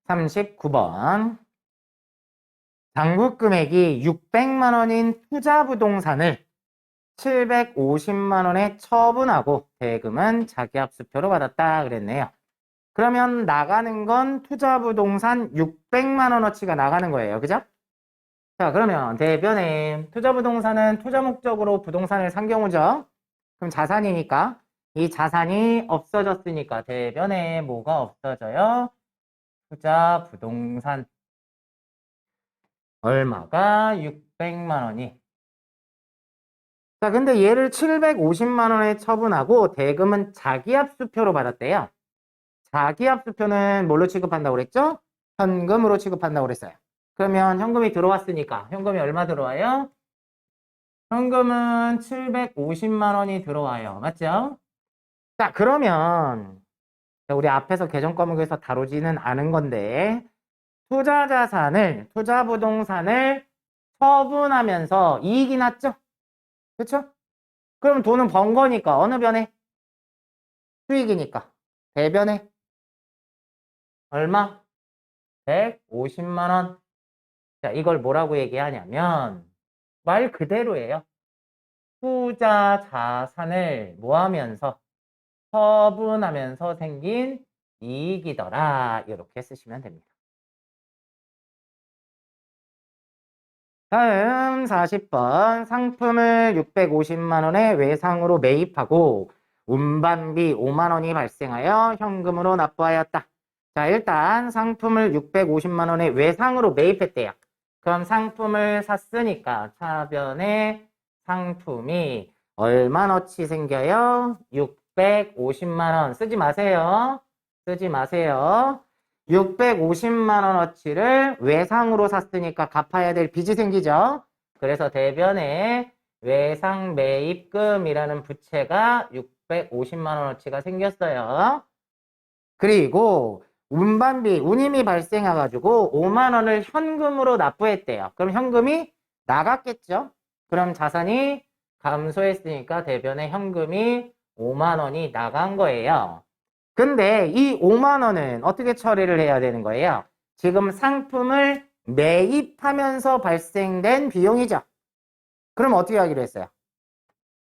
39번. 잔고 금액이 600만 원인 투자 부동산을 750만 원에 처분하고 대금은 자기합수표로 받았다 그랬네요. 그러면 나가는 건 투자 부동산 600만 원어치가 나가는 거예요. 그죠? 자, 그러면 대변에 투자 부동산은 투자 목적으로 부동산을 산 경우죠. 그럼 자산이니까 이 자산이 없어졌으니까 대변에 뭐가 없어져요? 투자 부동산 얼마가 600만 원이. 자, 근데 얘를 750만 원에 처분하고 대금은 자기합수표로 받았대요. 자기합수표는 뭘로 취급한다고 그랬죠? 현금으로 취급한다고 그랬어요. 그러면 현금이 들어왔으니까 현금이 얼마 들어와요? 현금은 750만 원이 들어와요. 맞죠? 자, 그러면 우리 앞에서 계정 과목에서 다루지는 않은 건데 투자 자산을, 투자 부동산을 처분하면서 이익이 났죠? 그렇죠? 그럼 돈은 번 거니까 어느 변에? 수익이니까. 대변에 얼마? 150만 원. 자, 이걸 뭐라고 얘기하냐면 말 그대로예요. 투자 자산을 뭐 하면서 처분하면서 생긴 이익이더라. 이렇게 쓰시면 됩니다. 다음 40번. 상품을 650만 원에 외상으로 매입하고 운반비 5만 원이 발생하여 현금으로 납부하였다. 자, 일단 상품을 650만 원에 외상으로 매입했대요. 그럼 상품을 샀으니까 차변에 상품이 얼마너치 생겨요? 650만 원. 쓰지 마세요. 쓰지 마세요. 650만 원어치를 외상으로 샀으니까 갚아야 될 빚이 생기죠. 그래서 대변에 외상 매입금이라는 부채가 650만 원어치가 생겼어요. 그리고 운반비, 운임이 발생해가지고 5만 원을 현금으로 납부했대요. 그럼 현금이 나갔겠죠? 그럼 자산이 감소했으니까 대변에 현금이 5만 원이 나간 거예요. 근데 이 5만 원은 어떻게 처리를 해야 되는 거예요? 지금 상품을 매입하면서 발생된 비용이죠. 그럼 어떻게 하기로 했어요?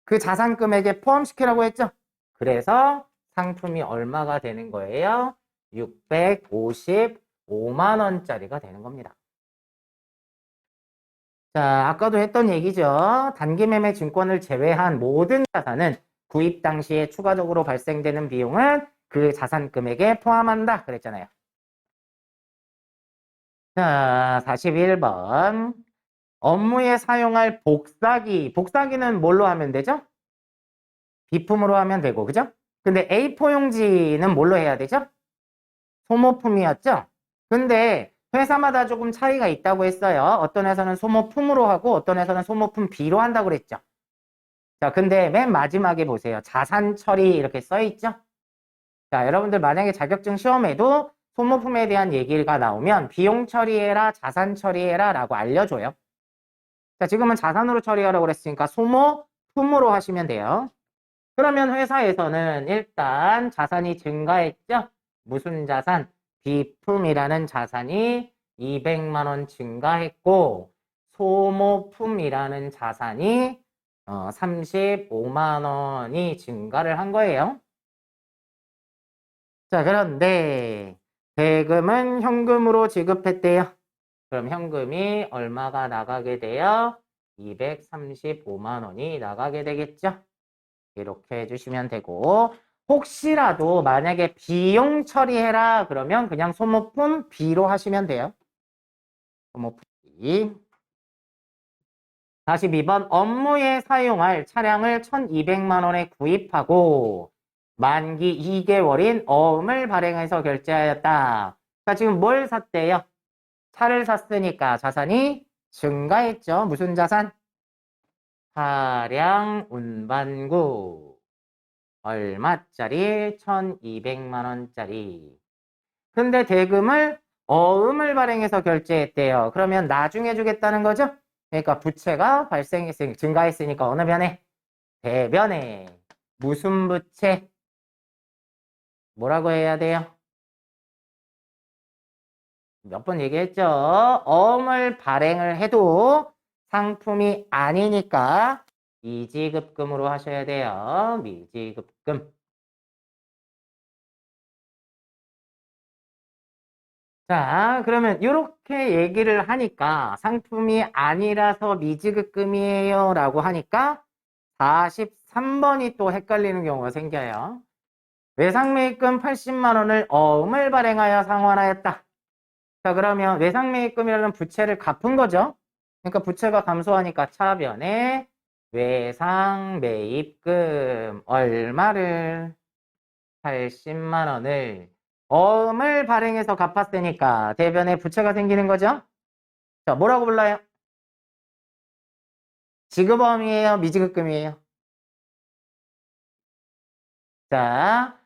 그 자산 금액에 포함시키라고 했죠? 그래서 상품이 얼마가 되는 거예요? 655만 원짜리가 되는 겁니다. 자, 아까도 했던 얘기죠. 단기매매 증권을 제외한 모든 자산은 구입 당시에 추가적으로 발생되는 비용은 그 자산 금액에 포함한다 그랬잖아요. 자, 41번. 업무에 사용할 복사기. 복사기는 뭘로 하면 되죠? 비품으로 하면 되고, 그죠? 근데 A4 용지는 뭘로 해야 되죠? 소모품이었죠? 근데 회사마다 조금 차이가 있다고 했어요. 어떤 회사는 소모품으로 하고 어떤 회사는 소모품 B로 한다고 그랬죠. 자, 근데 맨 마지막에 보세요. 자산 처리 이렇게 써 있죠? 자, 여러분들 만약에 자격증 시험에도 소모품에 대한 얘기가 나오면 비용 처리해라, 자산 처리해라 라고 알려줘요. 자, 지금은 자산으로 처리하라고 그랬으니까 소모품으로 하시면 돼요. 그러면 회사에서는 일단 자산이 증가했죠? 무슨 자산? 비품이라는 자산이 200만 원 증가했고 소모품이라는 자산이 35만 원이 증가를 한 거예요. 자, 그런데 대금은 현금으로 지급했대요. 그럼 현금이 얼마가 나가게 돼요? 235만 원이 나가게 되겠죠? 이렇게 해주시면 되고 혹시라도 만약에 비용 처리해라 그러면 그냥 소모품 B로 하시면 돼요. 소모품 B. 42번 업무에 사용할 차량을 1200만 원에 구입하고 만기 2개월인 어음을 발행해서 결제하였다. 그러니까 지금 뭘 샀대요? 차를 샀으니까 자산이 증가했죠. 무슨 자산? 차량 운반구. 얼마짜리? 1200만 원짜리. 근데 대금을 어음을 발행해서 결제했대요. 그러면 나중에 주겠다는 거죠? 그러니까 부채가 증가했으니까 어느 변에? 대변에. 무슨 부채? 뭐라고 해야 돼요? 몇 번 얘기했죠? 어음을 발행을 해도 상품이 아니니까 미지급금으로 하셔야 돼요. 미지급금. 자, 그러면 이렇게 얘기를 하니까 상품이 아니라서 미지급금이에요 라고 하니까 43번이 또 헷갈리는 경우가 생겨요. 외상매입금 80만 원을 어음을 발행하여 상환하였다. 자, 그러면 외상매입금이라는 부채를 갚은 거죠. 그러니까 부채가 감소하니까 차변에 외상매입금 얼마를 80만 원을 어음을 발행해서 갚았으니까 대변에 부채가 생기는 거죠. 자, 뭐라고 불러요? 지급어음이에요? 미지급금이에요? 자,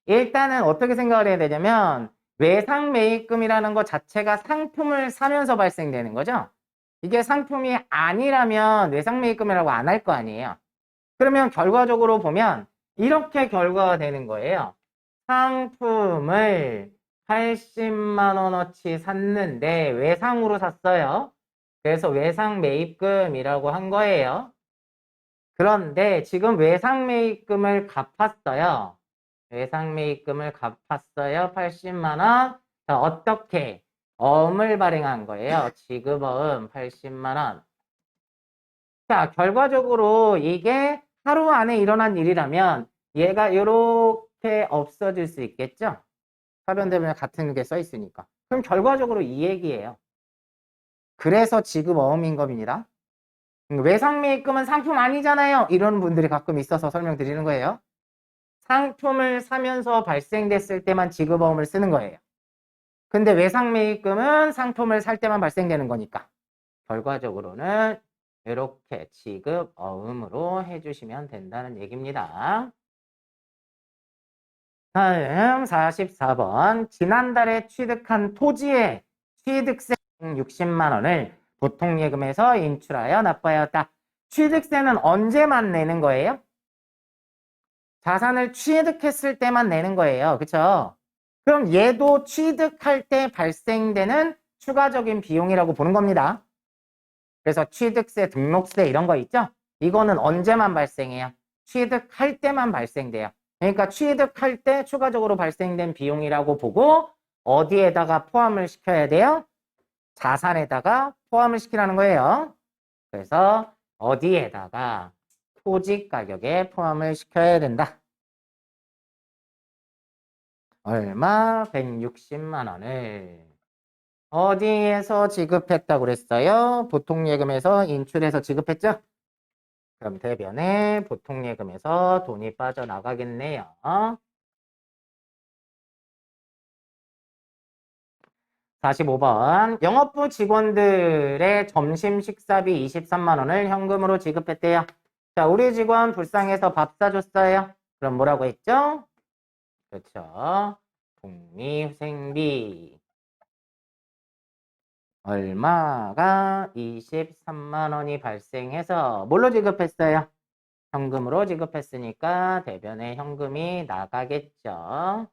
일단은 어떻게 생각을 해야 되냐면 외상매입금이라는 것 자체가 상품을 사면서 발생되는 거죠. 이게 상품이 아니라면 외상매입금이라고 안 할 거 아니에요. 그러면 결과적으로 보면 이렇게 결과가 되는 거예요. 상품을 80만 원어치 샀는데 외상으로 샀어요. 그래서 외상매입금이라고 한 거예요. 그런데 지금 외상매입금을 갚았어요. 외상매입금을 갚았어요. 80만 원. 자, 어떻게? 어음을 발행한 거예요. 지급어음 80만 원. 자, 결과적으로 이게 하루 안에 일어난 일이라면 얘가 이렇게 없어질 수 있겠죠? 사변대변에 같은 게 써 있으니까. 그럼 결과적으로 이 얘기예요. 그래서 지급어음인 겁니다. 외상매입금은 상품 아니잖아요. 이런 분들이 가끔 있어서 설명드리는 거예요. 상품을 사면서 발생됐을 때만 지급어음을 쓰는 거예요. 근데 외상매입금은 상품을 살 때만 발생되는 거니까 결과적으로는 이렇게 지급어음으로 해주시면 된다는 얘기입니다. 다음 44번. 지난달에 취득한 토지의 취득세 60만 원을 보통예금에서 인출하여 납부하였다. 취득세는 언제만 내는 거예요? 자산을 취득했을 때만 내는 거예요. 그쵸? 그럼 얘도 취득할 때 발생되는 추가적인 비용이라고 보는 겁니다. 그래서 취득세, 등록세 이런 거 있죠? 이거는 언제만 발생해요? 취득할 때만 발생돼요. 그러니까 취득할 때 추가적으로 발생된 비용이라고 보고 어디에다가 포함을 시켜야 돼요? 자산에다가 포함을 시키라는 거예요. 그래서 어디에다가 토지 가격에 포함을 시켜야 된다. 얼마? 160만 원을 어디에서 지급했다고 그랬어요? 보통예금에서 인출해서 지급했죠? 그럼 대변에 보통예금에서 돈이 빠져나가겠네요. 45번. 영업부 직원들의 점심 식사비 23만 원을 현금으로 지급했대요. 자, 우리 직원 불쌍해서 밥 사줬어요. 그럼 뭐라고 했죠? 그렇죠. 복리후생비. 얼마가 23만 원이 발생해서 뭘로 지급했어요? 현금으로 지급했으니까 대변에 현금이 나가겠죠.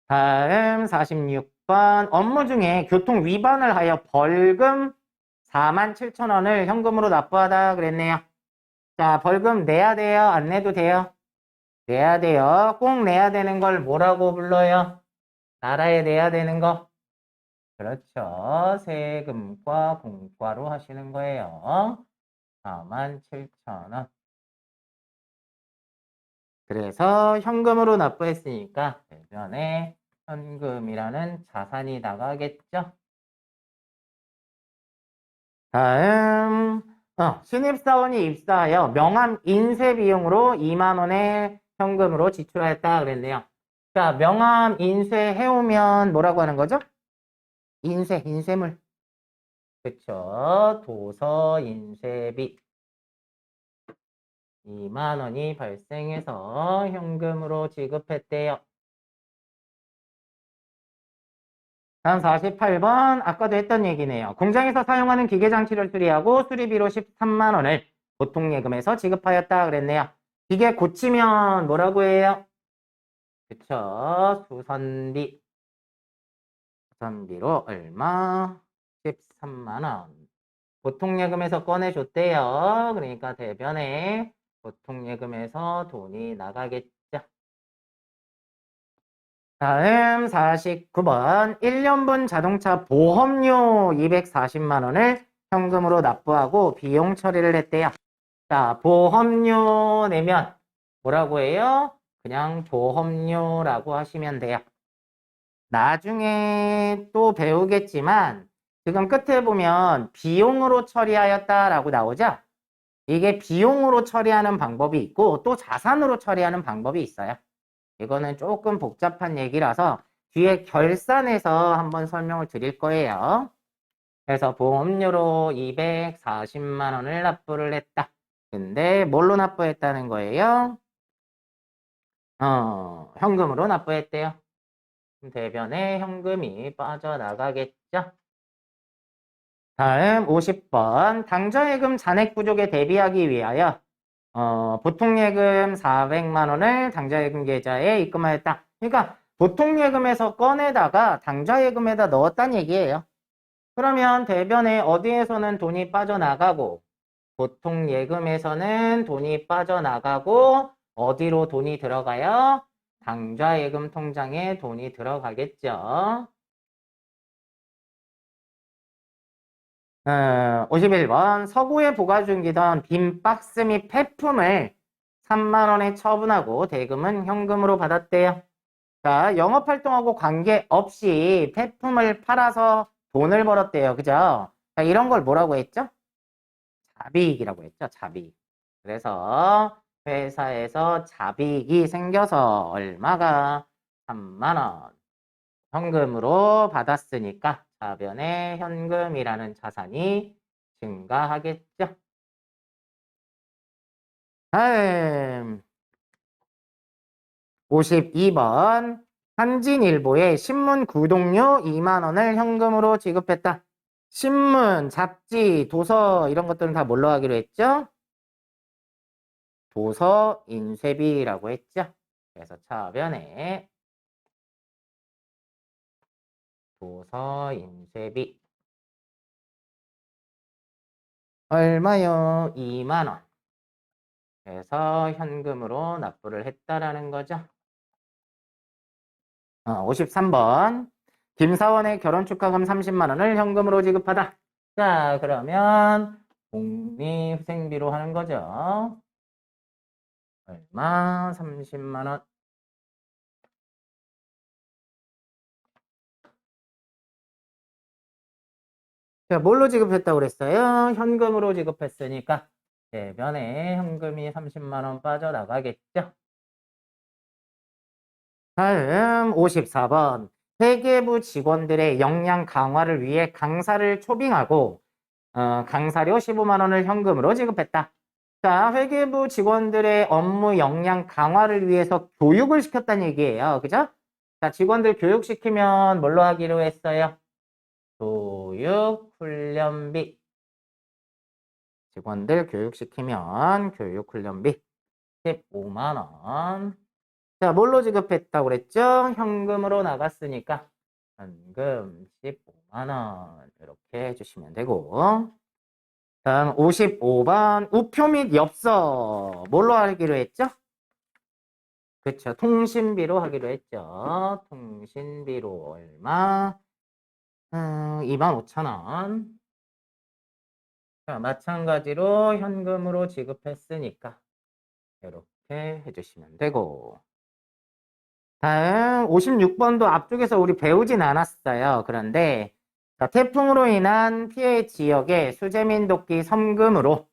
다음 46번. 업무 중에 교통 위반을 하여 벌금 47,000원을 현금으로 납부하다 그랬네요. 자, 벌금 내야 돼요? 안 내도 돼요? 내야 돼요. 꼭 내야 되는 걸 뭐라고 불러요? 나라에 내야 되는 거. 그렇죠. 세금과 공과로 하시는 거예요. 47,000원. 그래서 현금으로 납부했으니까 대변에 현금이라는 자산이 나가겠죠. 다음 신입사원이 입사하여 명함 인쇄 비용으로 2만 원의 현금으로 지출하였다 그랬네요. 자, 명함 인쇄해오면 뭐라고 하는 거죠? 인쇄물. 그쵸. 도서 인쇄비 2만 원이 발생해서 현금으로 지급했대요. 다음 48번 아까도 했던 얘기네요. 공장에서 사용하는 기계장치를 수리하고 수리비로 13만 원을 보통예금에서 지급하였다 그랬네요. 기계 고치면 뭐라고 해요? 그쵸? 수선비로 얼마? 13만 원. 보통예금에서 꺼내줬대요. 그러니까 대변에 보통예금에서 돈이 나가겠죠. 다음 49번 1년분 자동차 보험료 240만 원을 현금으로 납부하고 비용 처리를 했대요. 자, 보험료 내면 뭐라고 해요? 그냥 보험료라고 하시면 돼요. 나중에 또 배우겠지만 지금 끝에 보면 비용으로 처리하였다라고 나오죠? 이게 비용으로 처리하는 방법이 있고 또 자산으로 처리하는 방법이 있어요. 이거는 조금 복잡한 얘기라서 뒤에 결산해서 한번 설명을 드릴 거예요. 그래서 보험료로 240만 원을 납부를 했다. 근데 뭘로 납부했다는 거예요? 현금으로 납부했대요. 대변에 현금이 빠져나가겠죠? 다음 50번 당좌예금 잔액 부족에 대비하기 위하여 보통예금 400만 원을 당좌예금 계좌에 입금하였다. 그러니까 보통예금에서 꺼내다가 당좌예금에다 넣었다는 얘기예요. 그러면 대변에 어디에서는 돈이 빠져나가고 보통예금에서는 돈이 빠져나가고 어디로 돈이 들어가요? 당좌예금 통장에 돈이 들어가겠죠. 51번 서구에 보관 중이던 빈 박스 및 폐품을 3만 원에 처분하고 대금은 현금으로 받았대요. 자, 영업활동하고 관계없이 폐품을 팔아서 돈을 벌었대요. 그죠? 자, 이런 걸 뭐라고 했죠? 자비익이라고 했죠. 자비익. 그래서 회사에서 자비익이 생겨서 얼마가 3만 원 현금으로 받았으니까 자변에 현금이라는 자산이 증가하겠죠. 다음 52번 한진일보에 신문 구독료 2만 원을 현금으로 지급했다. 신문, 잡지, 도서 이런 것들은 다 뭘로 하기로 했죠? 도서 인쇄비라고 했죠. 그래서 차변에 도서 인쇄비 얼마요? 2만 원. 그래서 현금으로 납부를 했다라는 거죠. 53번 김사원의 결혼 축하금 30만 원을 현금으로 지급하다. 자, 그러면 복리후생비로 하는 거죠. 얼마? 30만 원. 자, 뭘로 지급했다고 그랬어요? 현금으로 지급했으니까 대변에 현금이 30만 원 빠져나가겠죠. 다음 54번 회계부 직원들의 역량 강화를 위해 강사를 초빙하고 강사료 15만 원을 현금으로 지급했다. 자, 회계부 직원들의 업무 역량 강화를 위해서 교육을 시켰다는 얘기예요. 그죠? 자, 직원들 교육시키면 뭘로 하기로 했어요? 교육훈련비. 직원들 교육시키면 교육훈련비 15만 원. 자, 뭘로 지급했다고 그랬죠? 현금으로 나갔으니까 현금 15만 원 이렇게 해주시면 되고 다음 55번 우표 및 엽서 뭘로 하기로 했죠? 그렇죠. 통신비로 하기로 했죠. 통신비로 얼마? 25,000원. 자, 마찬가지로 현금으로 지급했으니까 이렇게 해주시면 되고 다음 56번도 앞쪽에서 우리 배우진 않았어요. 그런데 자, 태풍으로 인한 피해 지역의 수재민 돕기 섬금으로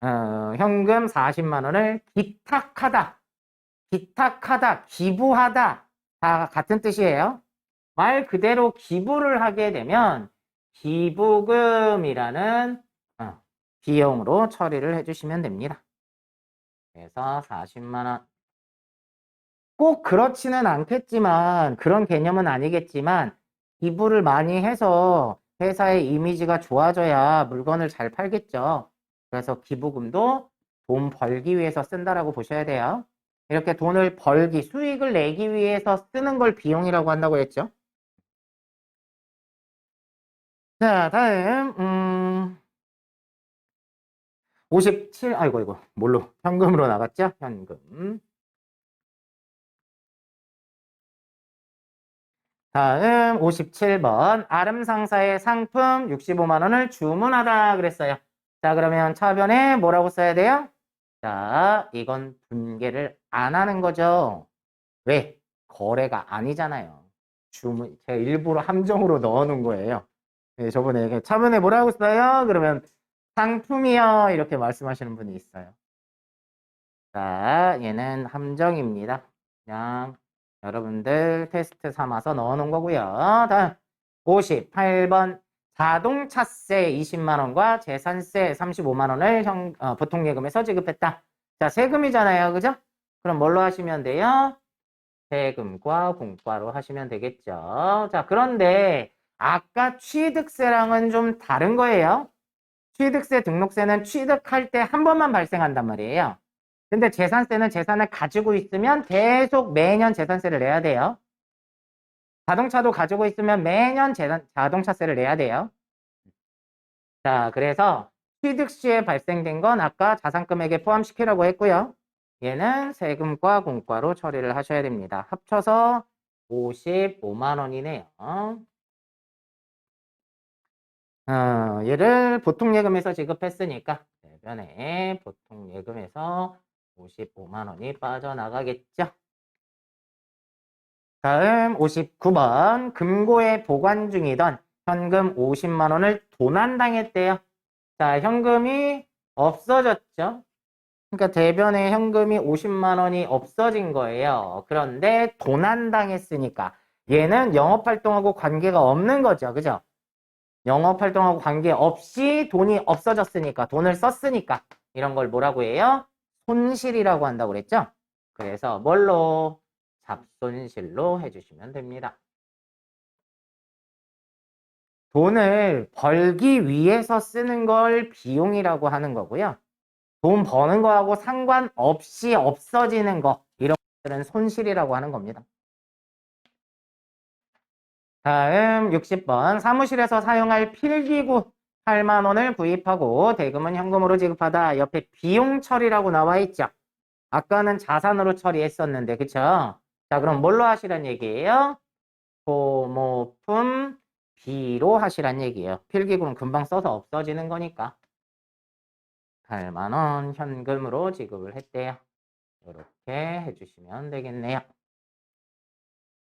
현금 40만 원을 기탁하다. 기탁하다, 기부하다 다 같은 뜻이에요. 말 그대로 기부를 하게 되면 기부금이라는 비용으로 처리를 해주시면 됩니다. 그래서 40만 원. 꼭 그렇지는 않겠지만 그런 개념은 아니겠지만 기부를 많이 해서 회사의 이미지가 좋아져야 물건을 잘 팔겠죠. 그래서 기부금도 돈 벌기 위해서 쓴다라고 보셔야 돼요. 이렇게 돈을 벌기, 수익을 내기 위해서 쓰는 걸 비용이라고 한다고 했죠. 자, 다음 57, 아이고 뭘로? 현금으로 나갔죠? 현금. 다음 57번 아름상사의 상품 65만 원을 주문하다 그랬어요. 자, 그러면 차변에 뭐라고 써야 돼요? 자, 이건 분개를 안 하는 거죠. 왜? 거래가 아니잖아요. 제가 일부러 함정으로 넣어놓은 거예요. 네, 저번에 차변에 뭐라고 써요? 그러면 상품이요. 이렇게 말씀하시는 분이 있어요. 자, 얘는 함정입니다. 그냥 여러분들 테스트 삼아서 넣어놓은 거고요. 다음 58번 자동차세 20만 원과 재산세 35만 원을 보통예금에서 지급했다. 자, 세금이잖아요. 그죠? 그럼 뭘로 하시면 돼요? 세금과 공과로 하시면 되겠죠. 자, 그런데 아까 취득세랑은 좀 다른 거예요. 취득세, 등록세는 취득할 때 한 번만 발생한단 말이에요. 근데 재산세는 재산을 가지고 있으면 계속 매년 재산세를 내야 돼요. 자동차도 가지고 있으면 매년 자동차세를 내야 돼요. 자, 그래서 취득 시에 발생된 건 아까 자산금액에 포함시키라고 했고요. 얘는 세금과 공과로 처리를 하셔야 됩니다. 합쳐서 55만 원이네요. 얘를 보통예금에서 지급했으니까 대변에 보통예금에서 55만 원이 빠져나가겠죠. 다음 59번 금고에 보관 중이던 현금 50만 원을 도난당했대요. 자, 현금이 없어졌죠. 그러니까 대변에 현금이 50만 원이 없어진 거예요. 그런데 도난당했으니까 얘는 영업활동하고 관계가 없는 거죠. 그죠? 영업활동하고 관계없이 돈이 없어졌으니까, 돈을 썼으니까 이런 걸 뭐라고 해요? 손실이라고 한다고 그랬죠? 그래서 뭘로? 잡손실로 해주시면 됩니다. 돈을 벌기 위해서 쓰는 걸 비용이라고 하는 거고요. 돈 버는 거하고 상관없이 없어지는 거, 이런 것들은 손실이라고 하는 겁니다. 다음 60번 사무실에서 사용할 필기구 8만 원을 구입하고 대금은 현금으로 지급하다. 옆에 비용 처리라고 나와 있죠. 아까는 자산으로 처리했었는데 그쵸? 자, 그럼 뭘로 하시란 얘기예요? 소모품 B로 하시란 얘기예요. 필기구는 금방 써서 없어지는 거니까 8만 원 현금으로 지급을 했대요. 이렇게 해주시면 되겠네요.